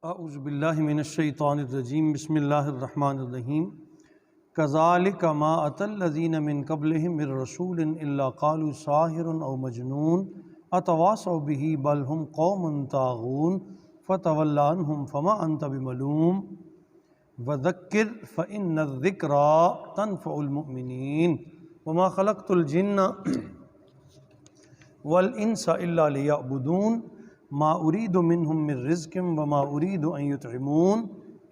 اعوذ باللہ من الشیطان الرجیم بسم اللہ الرحمن الرحیم کذالک ما اتی الذین من قبلہم من رسول الا قالوا ساحر او مجنون اتواصوا به بل هم قوم طاغون فتول عنہم فما انت بملوم وذکر فإن الذکرى تنفع المؤمنین وما خلقت الجن والانس الا لیعبدون ما اريد منهم من رزق وما اريد ان يطعمون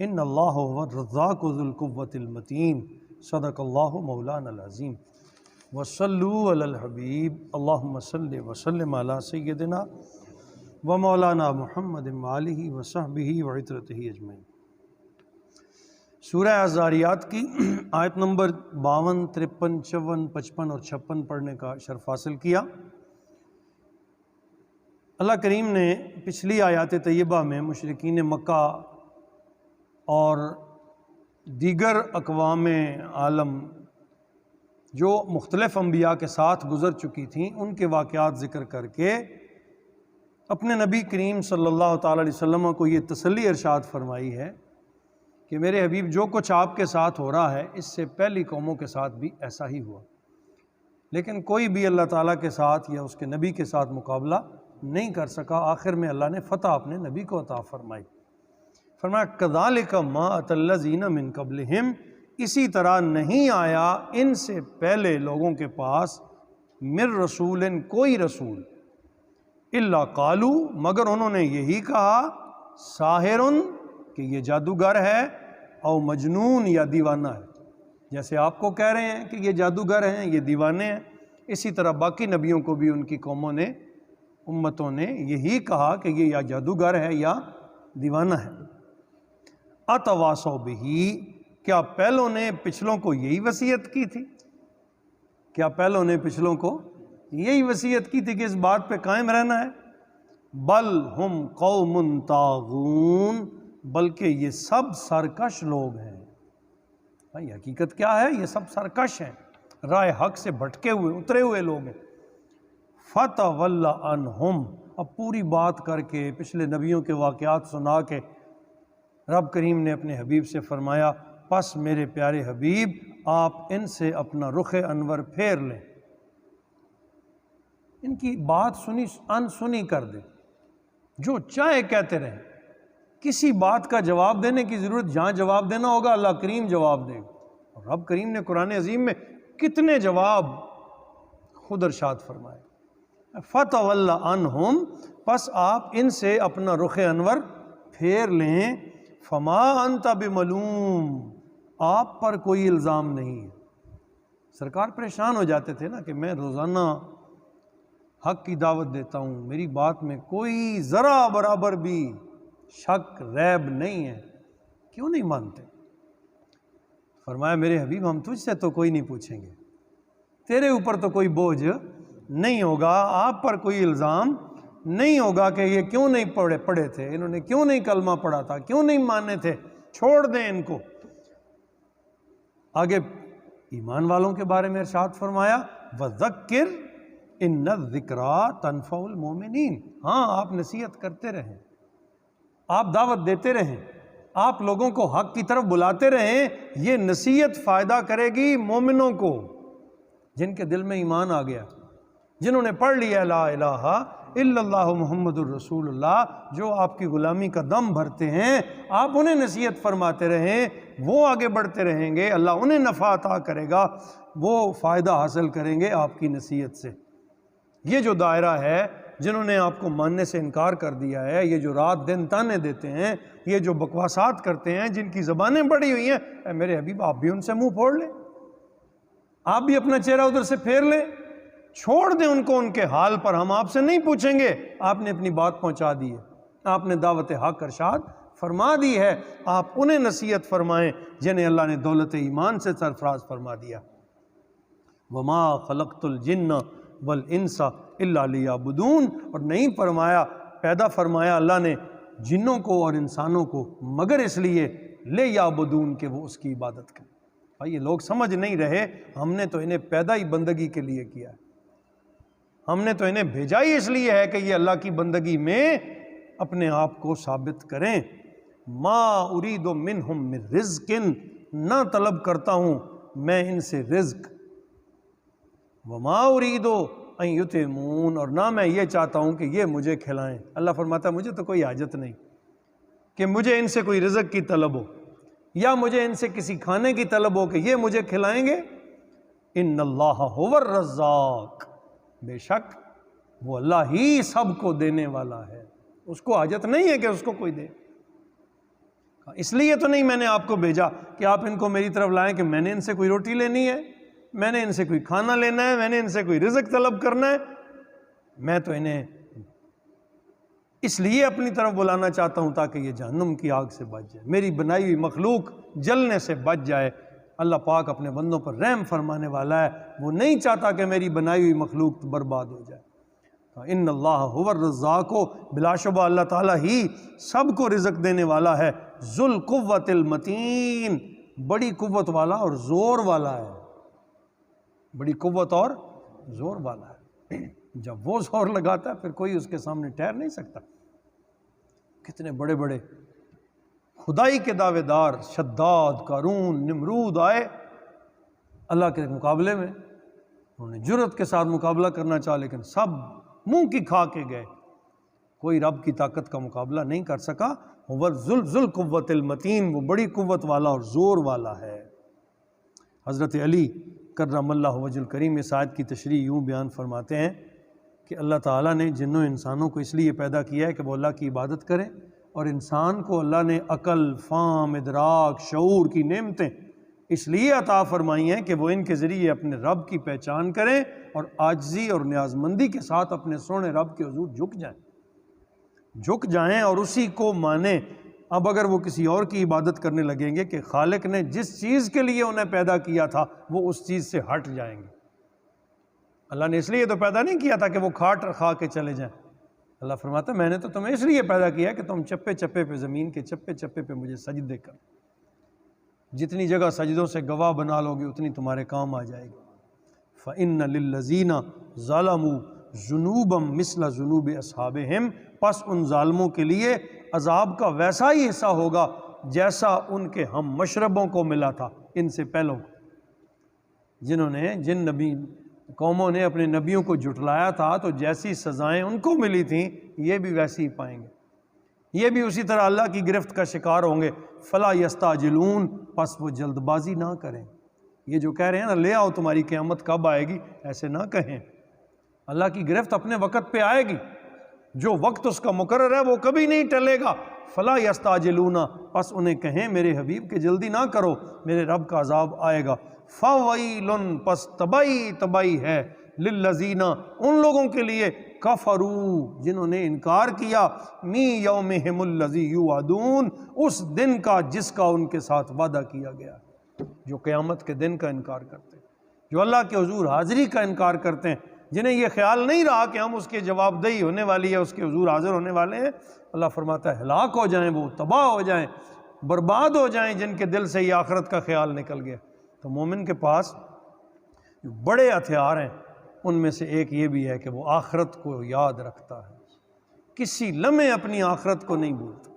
ان اللہ هو الرزاق ذو القوة المتین صدق اللہ مولانا العظیم وصلوا علی الحبیب اللہم صل وسلم علی سیدنا ومولانا محمد وآلہ وصحبہ وعترتہ اجمعین۔ سورہ الذاریات کی آیت نمبر 52، 53، 54، 55 اور 56 پڑھنے کا شرف حاصل کیا۔ اللہ کریم نے پچھلی آیات طیبہ میں مشرکین مکہ اور دیگر اقوام عالم جو مختلف انبیاء کے ساتھ گزر چکی تھیں ان کے واقعات ذکر کر کے اپنے نبی کریم صلی اللہ تعالیٰ علیہ وسلم کو یہ تسلی ارشاد فرمائی ہے کہ میرے حبیب جو کچھ آپ کے ساتھ ہو رہا ہے اس سے پہلی قوموں کے ساتھ بھی ایسا ہی ہوا، لیکن کوئی بھی اللہ تعالیٰ کے ساتھ یا اس کے نبی کے ساتھ مقابلہ نہیں کر سکا۔ آخر میں اللہ نے فتح اپنے نبی کو عطا فرمائی۔ فرمایا کذالک ما اتی الذین من قبلہم، اسی طرح نہیں آیا ان سے پہلے لوگوں کے پاس من رسول، کوئی رسول، الا قالو، مگر انہوں نے یہی کہا، ساحر، کہ یہ جادوگر ہے، او مجنون، یا دیوانہ ہے۔ جیسے آپ کو کہہ رہے ہیں کہ یہ جادوگر ہیں، یہ دیوانے ہیں، اسی طرح باقی نبیوں کو بھی ان کی قوموں نے، امتوں نے یہی کہا کہ یہ یا جادوگر ہے یا دیوانہ ہے۔ اتواصوا بہ، کیا پہلوں نے پچھلوں کو یہی وصیت کی تھی؟ کیا پہلوں نے پچھلوں کو یہی وصیت کی تھی کہ اس بات پہ قائم رہنا ہے؟ بل ہم قوم طاغون، بلکہ یہ سب سرکش لوگ ہیں۔ بھائی حقیقت کیا ہے؟ یہ سب سرکش ہیں، راہ حق سے بھٹکے ہوئے، اترے ہوئے لوگ ہیں۔ فَتَوَلَّ عَنْهُمْ، اب پوری بات کر کے پچھلے نبیوں کے واقعات سنا کے رب کریم نے اپنے حبیب سے فرمایا، پس میرے پیارے حبیب آپ ان سے اپنا رخ انور پھیر لیں، ان کی بات سنی انسنی کر دیں، جو چاہے کہتے رہیں، کسی بات کا جواب دینے کی ضرورت، جہاں جواب دینا ہوگا اللہ کریم جواب دے گا۔ اور رب کریم نے قرآن عظیم میں کتنے جواب خود ارشاد فرمائے۔ فَتَوَلَّ عَنْهُمْ، پس آپ ان سے اپنا رخ انور پھیر لیں، فَمَا أَنْتَ بِمَلُومٍ، آپ پر کوئی الزام نہیں ہے۔ سرکار پریشان ہو جاتے تھے نا کہ میں روزانہ حق کی دعوت دیتا ہوں، میری بات میں کوئی ذرا برابر بھی شک ریب نہیں ہے، کیوں نہیں مانتے؟ فرمایا میرے حبیب ہم تجھ سے تو کوئی نہیں پوچھیں گے، تیرے اوپر تو کوئی بوجھ نہیں ہوگا، آپ پر کوئی الزام نہیں ہوگا کہ یہ کیوں نہیں پڑھے تھے، انہوں نے کیوں نہیں کلمہ پڑھا تھا، کیوں نہیں مانے تھے، چھوڑ دیں ان کو۔ آگے ایمان والوں کے بارے میں ارشاد فرمایا، وَذَكِّرْ إِنَّ الذِّكْرَىٰ تَنفَعُ الْمُؤْمِنِينَ، ہاں آپ نصیحت کرتے رہیں، آپ دعوت دیتے رہیں، آپ لوگوں کو حق کی طرف بلاتے رہیں، یہ نصیحت فائدہ کرے گی مومنوں کو، جن کے دل میں ایمان آ گیا، جنہوں نے پڑھ لیا لا الہ الا اللہ محمد الرسول اللہ، جو آپ کی غلامی کا دم بھرتے ہیں، آپ انہیں نصیحت فرماتے رہیں، وہ آگے بڑھتے رہیں گے، اللہ انہیں نفع عطا کرے گا، وہ فائدہ حاصل کریں گے آپ کی نصیحت سے۔ یہ جو دائرہ ہے جنہوں نے آپ کو ماننے سے انکار کر دیا ہے، یہ جو رات دن تانے دیتے ہیں، یہ جو بکواسات کرتے ہیں، جن کی زبانیں بڑی ہوئی ہیں، اے میرے حبیب آپ بھی ان سے منہ پھوڑ لیں، آپ بھی اپنا چہرہ ادھر سے پھیر لیں، چھوڑ دیں ان کو ان کے حال پر، ہم آپ سے نہیں پوچھیں گے، آپ نے اپنی بات پہنچا دی ہے، آپ نے دعوت حق ارشاد فرما دی ہے، آپ انہیں نصیحت فرمائیں جنہیں اللہ نے دولت ایمان سے سرفراز فرما دیا۔ وَمَا خَلَقْتُ الْجِنَّ وَالْإِنسَ إِلَّا لِيَعْبُدُونَ، اور نہیں فرمایا، پیدا فرمایا اللہ نے جنوں کو اور انسانوں کو مگر اس لیے لِيَعْبُدُونَ کہ وہ اس کی عبادت کریں۔ بھائی یہ لوگ سمجھ نہیں رہے، ہم نے تو انہیں پیدا ہی بندگی کے لیے کیا ہے، ہم نے تو انہیں بھیجا ہی اس لیے ہے کہ یہ اللہ کی بندگی میں اپنے آپ کو ثابت کریں، ما ارید منہم من رزق، نہ طلب کرتا ہوں میں ان سے رزق، وما ارید ان یطعمون، اور نہ میں یہ چاہتا ہوں کہ یہ مجھے کھلائیں۔ اللہ فرماتا ہے مجھے تو کوئی حاجت نہیں کہ مجھے ان سے کوئی رزق کی طلب ہو، یا مجھے ان سے کسی کھانے کی طلب ہو کہ یہ مجھے کھلائیں گے۔ ان اللہ هو الرزاق، بے شک وہ اللہ ہی سب کو دینے والا ہے، اس کو حاجت نہیں ہے کہ اس کو کوئی دے۔ اس لیے تو نہیں میں نے آپ کو بھیجا کہ آپ ان کو میری طرف لائیں کہ میں نے ان سے کوئی روٹی لینی ہے، میں نے ان سے کوئی کھانا لینا ہے، میں نے ان سے کوئی رزق طلب کرنا ہے۔ میں تو انہیں اس لیے اپنی طرف بلانا چاہتا ہوں تاکہ یہ جہنم کی آگ سے بچ جائے، میری بنائی ہوئی مخلوق جلنے سے بچ جائے۔ اللہ پاک اپنے بندوں پر رحم فرمانے والا ہے، وہ نہیں چاہتا کہ میری بنائی ہوئی مخلوق برباد ہو جائے۔ ان اللہ هو الرزاق، بلا شبہ اللہ تعالیٰ ہی سب کو رزق دینے والا ہے، ذو القوۃ المتین، بڑی قوت والا اور زور والا ہے، بڑی قوت اور زور والا ہے۔ جب وہ زور لگاتا ہے پھر کوئی اس کے سامنے ٹھہر نہیں سکتا۔ کتنے بڑے بڑے خدائی کے دعوے دار شداد، قارون، نمرود آئے اللہ کے مقابلے میں، انہوں نے جرأت کے ساتھ مقابلہ کرنا چاہا لیکن سب منہ کی کھا کے گئے، کوئی رب کی طاقت کا مقابلہ نہیں کر سکا۔ وہ ذو القوۃ المتین، وہ بڑی قوت والا اور زور والا ہے۔ حضرت علی کرم اللہ وجہ الکریم اس آیت کی تشریح یوں بیان فرماتے ہیں کہ اللہ تعالیٰ نے جنوں انسانوں کو اس لیے پیدا کیا ہے کہ وہ اللہ کی عبادت کریں، اور انسان کو اللہ نے عقل، فہم، ادراک، شعور کی نعمتیں اس لیے عطا فرمائی ہیں کہ وہ ان کے ذریعے اپنے رب کی پہچان کریں اور عاجزی اور نیازمندی کے ساتھ اپنے سونے رب کے حضور جھک جائیں اور اسی کو مانیں۔ اب اگر وہ کسی اور کی عبادت کرنے لگیں گے کہ خالق نے جس چیز کے لیے انہیں پیدا کیا تھا وہ اس چیز سے ہٹ جائیں گے۔ اللہ نے اس لیے تو پیدا نہیں کیا تھا کہ وہ کھاٹ کھا کے چلے جائیں۔ اللہ فرماتا ہے میں نے تو تمہیں اس لیے پیدا کیا کہ تم چپے چپے پہ، زمین کے چپے چپے پہ مجھے سجدے کر، جتنی جگہ سجدوں سے گواہ بنا لو گے اتنی تمہارے کام آ جائے گی۔ فَإِنَّ لِلَّذِينَ ظَلَمُوا ذُنُوبًا مِثْلَ ذُنُوبِ أَصْحَابِهِمْ، پس ان ظالموں کے لیے عذاب کا ویسا ہی حصہ ہوگا جیسا ان کے ہم مشربوں کو ملا تھا ان سے پہلوں کو، جنہوں نے جن نبی قوموں نے اپنے نبیوں کو جھٹلایا تھا تو جیسی سزائیں ان کو ملی تھیں یہ بھی ویسی ہی پائیں گے، یہ بھی اسی طرح اللہ کی گرفت کا شکار ہوں گے۔ فلا یستعجلون، پس وہ جلد بازی نہ کریں۔ یہ جو کہہ رہے ہیں نا لے آؤ تمہاری قیامت کب آئے گی، ایسے نہ کہیں، اللہ کی گرفت اپنے وقت پہ آئے گی، جو وقت اس کا مقرر ہے وہ کبھی نہیں ٹلے گا۔ فلا یستعجلون، پس انہیں کہیں میرے حبیب کہ جلدی نہ کرو، میرے رب کا عذاب آئے گا۔ فویل، پس تباہی ہے، للذین، ان لوگوں کے لیے، کفروا، جنہوں نے انکار کیا، می یومہم الذی یوعدون، اس دن کا جس کا ان کے ساتھ وعدہ کیا گیا، جو قیامت کے دن کا انکار کرتے ہیں، جو اللہ کے حضور حاضری کا انکار کرتے ہیں، جنہیں یہ خیال نہیں رہا کہ ہم اس کے جواب دہی ہونے والی ہے، اس کے حضور حاضر ہونے والے ہیں۔ اللہ فرماتا ہے ہلاک ہو جائیں، وہ تباہ ہو جائیں، برباد ہو جائیں جن کے دل سے یہ آخرت کا خیال نکل گیا۔ تو مومن کے پاس جو بڑے ہتھیار ہیں ان میں سے ایک یہ بھی ہے کہ وہ آخرت کو یاد رکھتا ہے، کسی لمحے اپنی آخرت کو نہیں بھولتا۔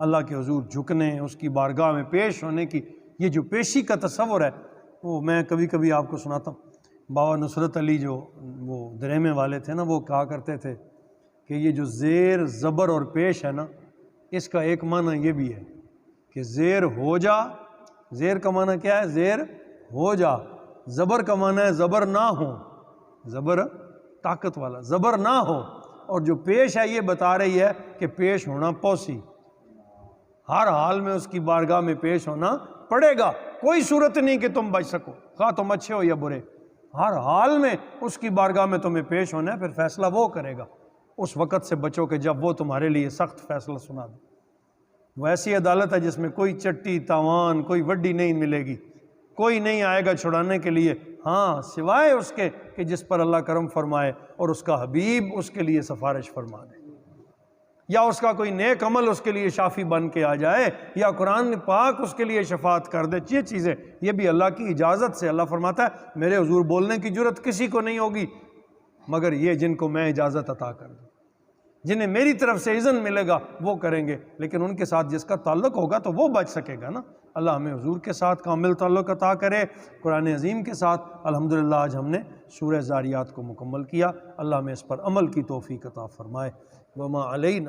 اللہ کے حضور جھکنے، اس کی بارگاہ میں پیش ہونے کی یہ جو پیشی کا تصور ہے وہ میں کبھی کبھی آپ کو سناتا ہوں۔ بابا نصرت علی جو وہ دریمے والے تھے نا، وہ کہا کرتے تھے کہ یہ جو زیر، زبر اور پیش ہے نا، اس کا ایک معنی یہ بھی ہے کہ زیر ہو جا، زیر کا معنی کیا ہے؟ زیر ہو جا، زبر کا معنی ہے زبر نہ ہو، زبر طاقت والا، زبر نہ ہو، اور جو پیش ہے یہ بتا رہی ہے کہ پیش ہونا پوسی، ہر حال میں اس کی بارگاہ میں پیش ہونا پڑے گا، کوئی صورت نہیں کہ تم بچ سکو، خواہ تم اچھے ہو یا برے، ہر حال میں اس کی بارگاہ میں تمہیں پیش ہونا ہے، پھر فیصلہ وہ کرے گا۔ اس وقت سے بچو کہ جب وہ تمہارے لیے سخت فیصلہ سنا دے۔ وہ ایسی عدالت ہے جس میں کوئی چٹی تاوان، کوئی وڈی نہیں ملے گی، کوئی نہیں آئے گا چھڑانے کے لیے، ہاں سوائے اس کے کہ جس پر اللہ کرم فرمائے اور اس کا حبیب اس کے لیے سفارش فرما دے، یا اس کا کوئی نیک عمل اس کے لیے شافی بن کے آ جائے، یا قرآن پاک اس کے لیے شفاعت کر دے۔ یہ چیزیں یہ بھی اللہ کی اجازت سے، اللہ فرماتا ہے میرے حضور بولنے کی جرت کسی کو نہیں ہوگی مگر یہ جن کو میں اجازت عطا کر دوں۔ جنہیں میری طرف سے اذن ملے گا وہ کریں گے، لیکن ان کے ساتھ جس کا تعلق ہوگا تو وہ بچ سکے گا نا۔ اللہ ہمیں حضور کے ساتھ کامل تعلق عطا کرے، قرآن عظیم کے ساتھ۔ الحمدللہ آج ہم نے سورہ ذاریات کو مکمل کیا، اللہ ہمیں اس پر عمل کی توفیق عطا فرمائے۔ وما علینا